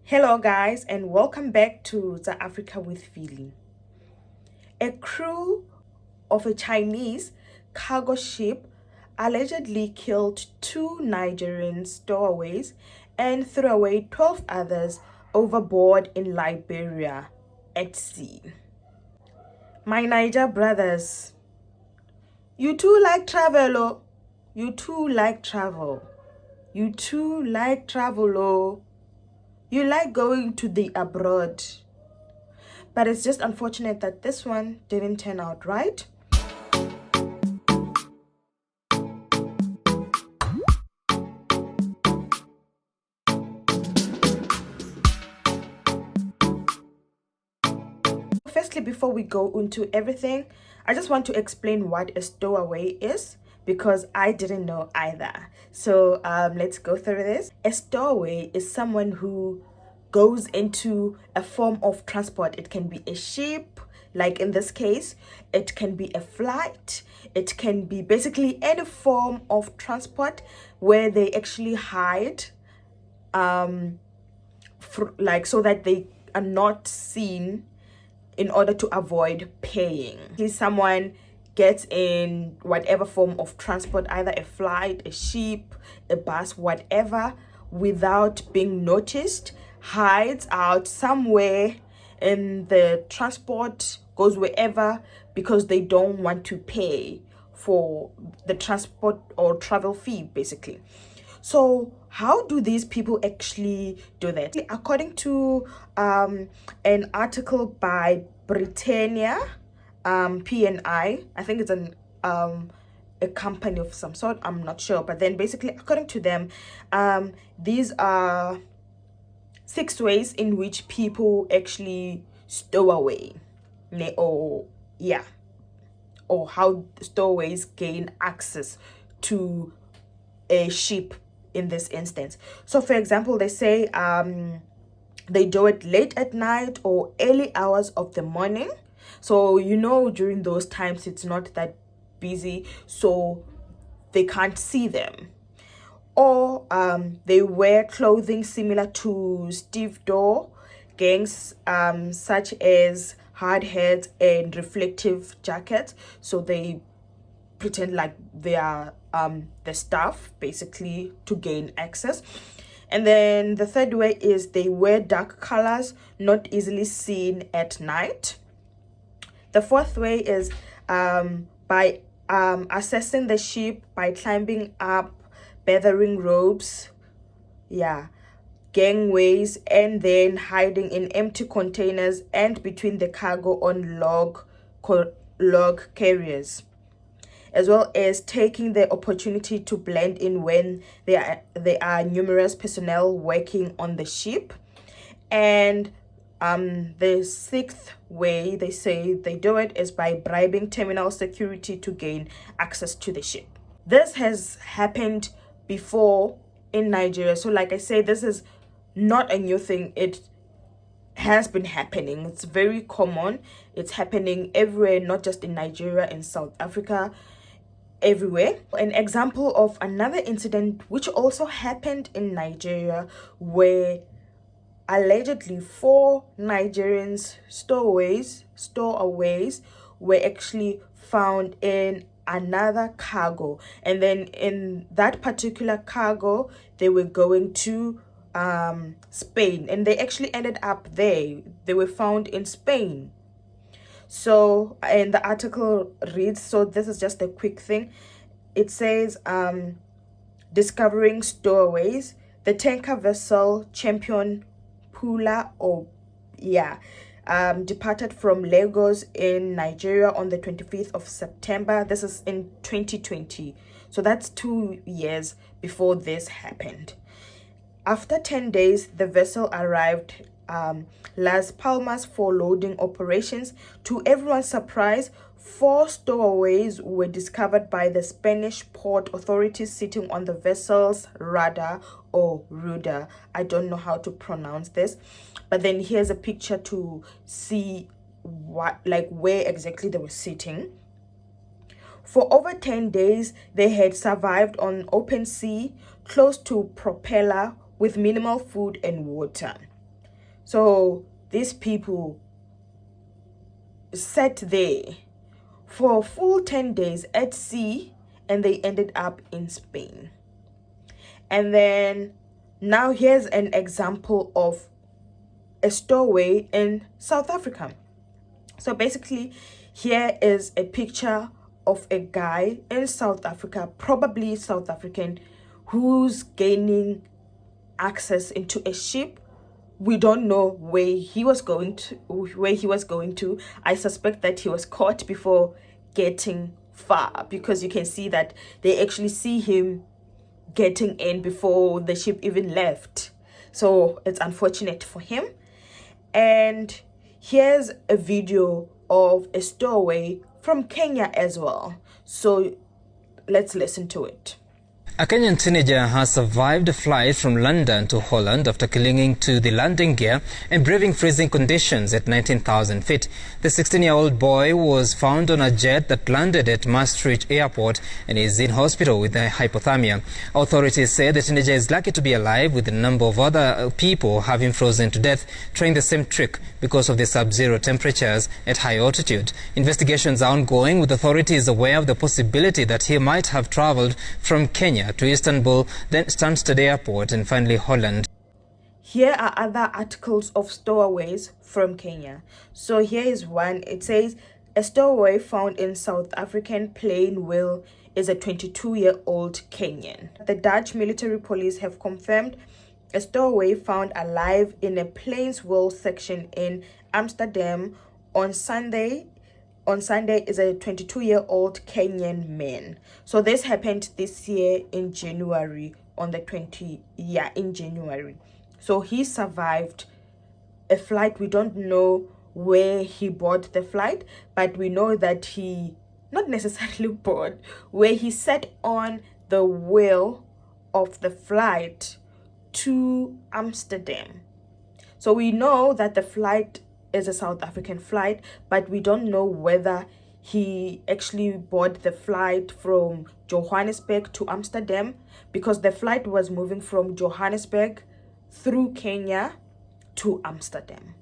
Hello guys, and welcome back to the Africa with Feeling. A crew of a Chinese cargo ship allegedly killed two Nigerian stowaways and threw away 12 others overboard in Liberia at sea. My Niger brothers, you too like travel, oh. You too like travel. You too like travel, oh. You like going to the abroad. But it's just unfortunate that this one didn't turn out right. Firstly, before we go into everything, I just want to explain what a stowaway is because I didn't know either. So let's go through this. A stowaway is someone who goes into a form of transport. It can be a ship, like in this case, it can be a flight, it can be basically any form of transport where they actually hide like so that they are not seen in order to avoid paying. If someone gets in whatever form of transport, either a flight, a ship, a bus, whatever, without being noticed, hides out somewhere in the transport, goes wherever because they don't want to pay for the transport or travel fee, basically. So how do these people actually do that? According to an article by Britannia PNI, I think it's a company of some sort, I'm not sure, but then basically according to them, these are 6 ways in which people actually stow away, or how stowaways gain access to a ship in this instance. So for example, they say they do it late at night or early hours of the morning. So during those times it's not that busy, so they can't see them. Or they wear clothing similar to stevedore gangs, such as hard hats and reflective jackets. So they pretend like they are the staff, basically, to gain access. And then the third way is they wear dark colors, not easily seen at night. The fourth way is by assessing the ship by climbing up bathering ropes, gangways, and then hiding in empty containers and between the cargo on log carriers, as well as taking the opportunity to blend in when there are numerous personnel working on the ship. And the sixth way they say they do it is by bribing terminal security to gain access to the ship. This has happened before in Nigeria. So like I say, this is not a new thing. It has been happening. It's very common. It's happening everywhere, not just in Nigeria, in South Africa, everywhere. An example of another incident which also happened in Nigeria, where allegedly 4 Nigerians stowaways were actually found in another cargo, and then in that particular cargo they were going to Spain, and they actually ended up there. They were found in Spain. So, and the article reads, so this is just a quick thing. It says, discovering stowaways, the tanker vessel Champion Pula, departed from Lagos in Nigeria on the 25th of September. This is in 2020. So that's 2 years before this happened. After 10 days, the vessel arrived Las Palmas for loading operations. To everyone's surprise, 4 stowaways were discovered by the Spanish port authorities sitting on the vessel's rudder or rudder. I don't know how to pronounce this, but then here's a picture to see where exactly they were sitting. For over 10 days, they had survived on open sea, close to propeller, with minimal food and water. So these people sat there for a full 10 days at sea, and they ended up in Spain. And then now here's an example of a stowaway in South Africa. So basically, here is a picture of a guy in South Africa, probably South African, who's gaining access into a ship. We don't know where he was going to. I suspect that he was caught before getting far, because you can see that they actually see him getting in before the ship even left. So it's unfortunate for him. And here's a video of a stowaway from Kenya as well. So let's listen to it. A Kenyan teenager has survived a flight from London to Holland after clinging to the landing gear and braving freezing conditions at 19,000 feet. The 16-year-old boy was found on a jet that landed at Maastricht Airport and is in hospital with hypothermia. Authorities say the teenager is lucky to be alive, with a number of other people having frozen to death, trying the same trick because of the sub-zero temperatures at high altitude. Investigations are ongoing, with authorities aware of the possibility that he might have traveled from Kenya to Istanbul, then Stansted Airport, and finally Holland. Here are other articles of stowaways from Kenya. So here is one. It says, a stowaway found in South African plane wheel is a 22-year-old Kenyan. The Dutch military police have confirmed a stowaway found alive in a plane's wheel section in Amsterdam on Sunday is a 22-year-old Kenyan man. So this happened this year in January, in January. So he survived a flight. We don't know where he boarded the flight, but we know that he not necessarily boarded, where he sat on the wheel of the flight to Amsterdam. So we know that the flight is a South African flight, but we don't know whether he actually boarded the flight from Johannesburg to Amsterdam, because the flight was moving from Johannesburg through Kenya to Amsterdam.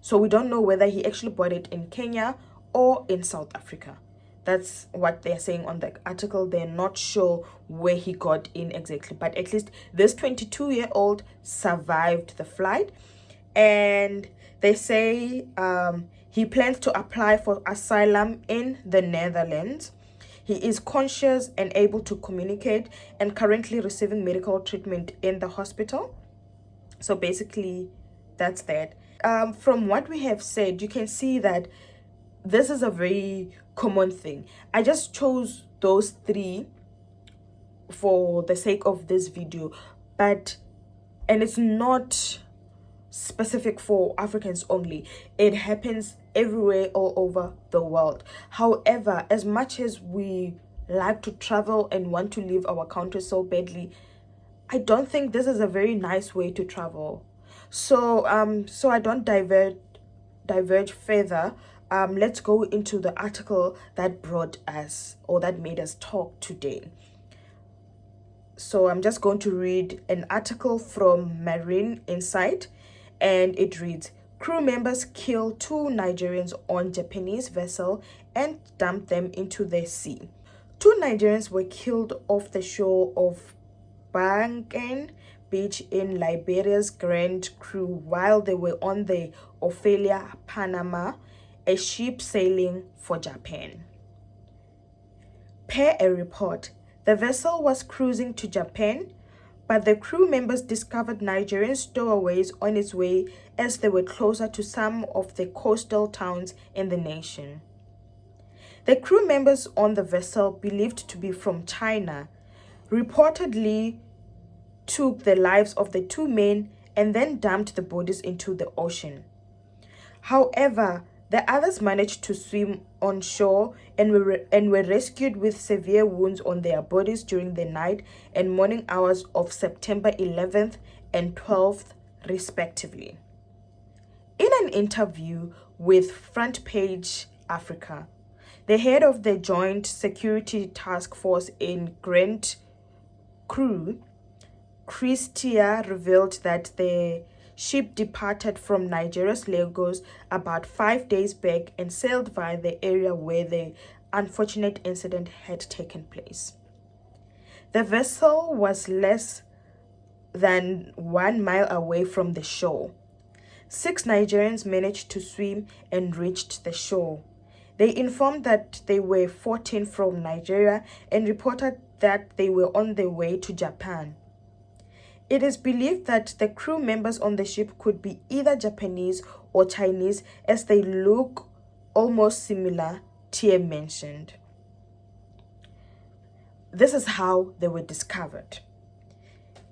So we don't know whether he actually boarded in Kenya or in South Africa. That's what they're saying on the article. They're not sure where he got in exactly, but at least this 22-year-old survived the flight. And they say he plans to apply for asylum in the Netherlands. He is conscious and able to communicate, and currently receiving medical treatment in the hospital. So basically, that's that. From what we have said, you can see that this is a very common thing. I just chose those three for the sake of this video, and it's not specific for Africans only. It happens everywhere, all over the world. However, as much as we like to travel and want to leave our country so badly, I don't think this is a very nice way to travel. So I don't diverge further. Let's go into the article that brought us, or that made us talk today. So I'm just going to read an article from Marine Insight, and it reads, crew members kill 2 Nigerians on Japanese vessel and dump them into the sea. 2 Nigerians were killed off the shore of Banken Beach in Liberia's Grand Crew while they were on the Ophelia Panama, a ship sailing for Japan. Per a report, the vessel was cruising to Japan, but the crew members discovered Nigerian stowaways on its way as they were closer to some of the coastal towns in the nation. The crew members on the vessel, believed to be from China, reportedly took the lives of the 2 men and then dumped the bodies into the ocean. However, the others managed to swim on shore and were rescued with severe wounds on their bodies during the night and morning hours of September 11th and 12th, respectively. In an interview with Front Page Africa, the head of the Joint Security Task Force in Grand Crew, Christia, revealed that the ship departed from Nigeria's Lagos about 5 days back and sailed via the area where the unfortunate incident had taken place. The vessel was less than 1 mile away from the shore. 6 Nigerians managed to swim and reached the shore. They informed that they were 14 from Nigeria and reported that they were on their way to Japan. It is believed that the crew members on the ship could be either Japanese or Chinese, as they look almost similar, Tia mentioned. This is how they were discovered.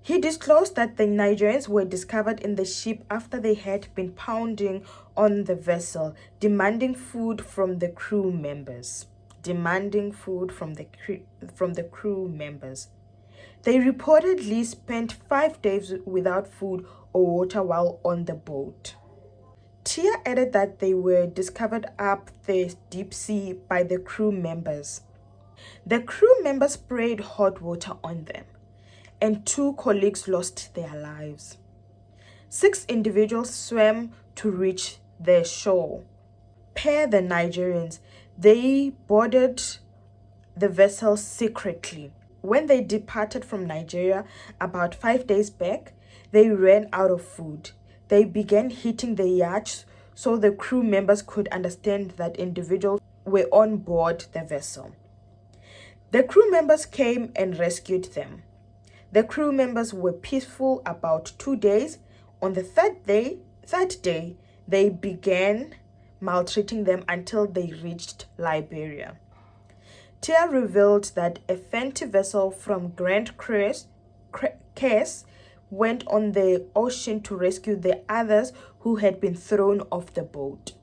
He disclosed that the Nigerians were discovered in the ship after they had been pounding on the vessel, demanding food from the crew members. They reportedly spent 5 days without food or water while on the boat. Tia added that they were discovered up the deep sea by the crew members. The crew members sprayed hot water on them, and 2 colleagues lost their lives. 6 individuals swam to reach the shore. Per the Nigerians, they boarded the vessel secretly. When they departed from Nigeria about 5 days back, they ran out of food. They began hitting the yacht so the crew members could understand that individuals were on board the vessel. The crew members came and rescued them. The crew members were peaceful about 2 days. On the third day, they began maltreating them until they reached Liberia. Tia revealed that a Fenty vessel from Grand Case went on the ocean to rescue the others who had been thrown off the boat.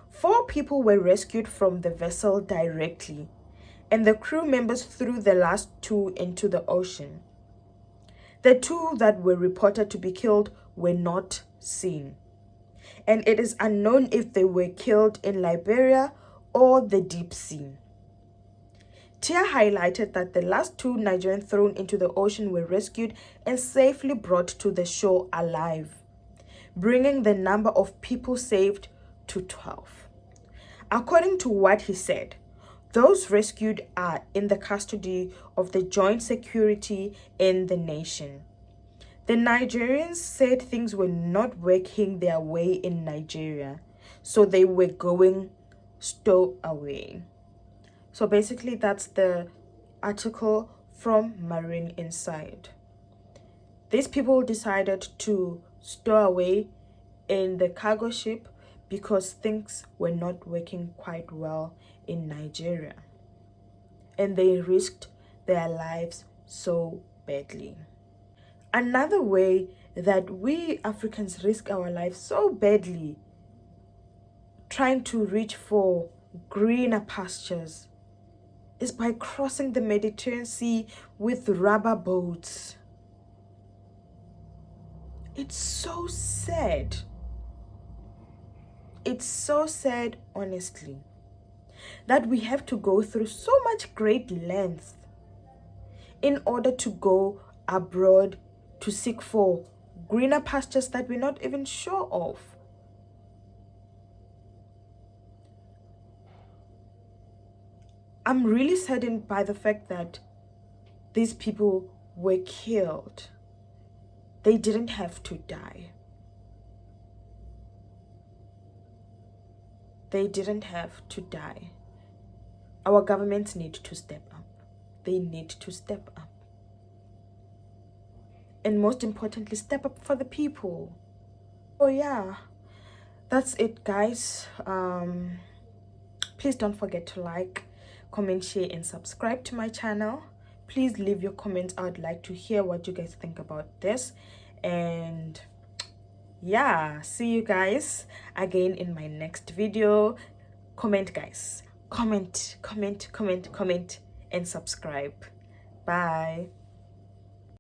4 people were rescued from the vessel directly, and the crew members threw the last 2 into the ocean. The 2 that were reported to be killed were not seen, and it is unknown if they were killed in Liberia or the deep sea. Tia highlighted that the last 2 Nigerians thrown into the ocean were rescued and safely brought to the shore alive, bringing the number of people saved to 12. According to what he said, those rescued are in the custody of the joint security in the nation. The Nigerians said things were not working their way in Nigeria, so they were going stowaway. So basically, that's the article from Marine Inside. These people decided to stow away in the cargo ship because things were not working quite well in Nigeria, and they risked their lives so badly. Another way that we Africans risk our lives so badly trying to reach for greener pastures is by crossing the Mediterranean Sea with rubber boats. It's so sad. It's so sad, honestly, that we have to go through so much great length in order to go abroad to seek for greener pastures that we're not even sure of. I'm really saddened by the fact that these people were killed. They didn't have to die. They didn't have to die. Our governments need to step up. They need to step up. And most importantly, step up for the people. Oh yeah, that's it, guys. Please don't forget to like, comment, share, and subscribe to my channel. Please leave your comments. I would like to hear what you guys think about this. And yeah, see you guys again in my next video. Comment, guys. Comment, and subscribe. Bye.